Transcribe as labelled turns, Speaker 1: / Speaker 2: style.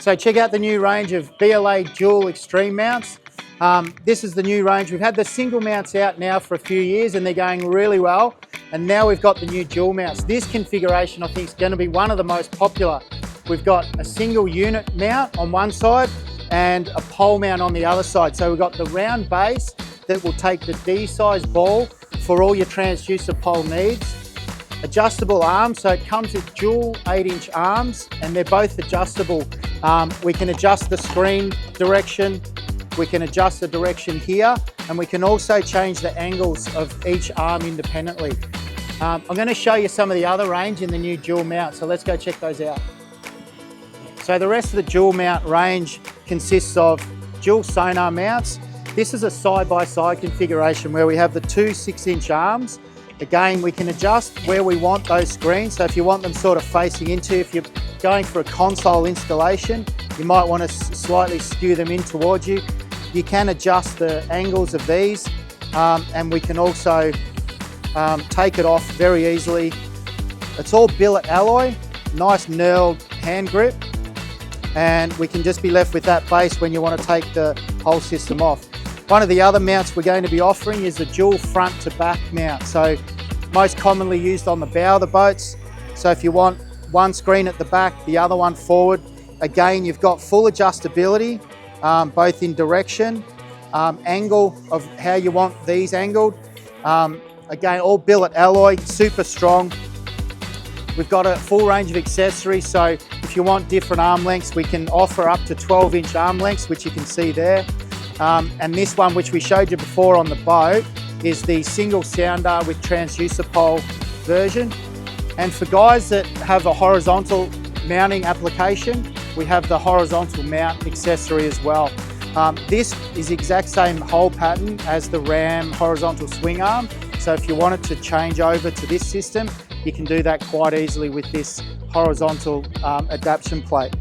Speaker 1: So check out the new range of BLA dual extreme mounts. This is the new range. We've had the single mounts out now for a few years and they're going really well. And now we've got the new dual mounts. This configuration I think is going to be one of the most popular. We've got a single unit mount on one side and a pole mount on the other side. So we've got the round base that will take the D-size ball for all your transducer pole needs. Adjustable arms, so it comes with dual 8-inch arms and they're both adjustable. We can adjust the screen direction, we can adjust the direction here, and we can also change the angles of each arm independently. I'm going to show you some of the other range in the new dual mount, so let's go check those out. So the rest of the dual mount range consists of dual sonar mounts. This is a side-by-side configuration where we have the two 6-inch arms. Again, we can adjust where we want those screens. So if you want them sort of facing into, if you're going for a console installation, you might want to slightly skew them in towards you. You can adjust the angles of these and we can also take it off very easily. It's all billet alloy, nice knurled hand grip, and we can just be left with that base when you want to take the whole system off. One of the other mounts we're going to be offering is the dual front to back mount. So most commonly used on the bow of the boats. So if you want one screen at the back, the other one forward, again, you've got full adjustability, both in direction, angle of how you want these angled. Again, all billet alloy, super strong. We've got a full range of accessories. So if you want different arm lengths, we can offer up to 12-inch arm lengths, which you can see there. And this one, which we showed you before on the boat, is the single sounder with transducer pole version. And for guys that have a horizontal mounting application, we have the horizontal mount accessory as well. This is the exact same hole pattern as the Ram horizontal swing arm. So if you wanted to change over to this system, you can do that quite easily with this horizontal adaptation plate.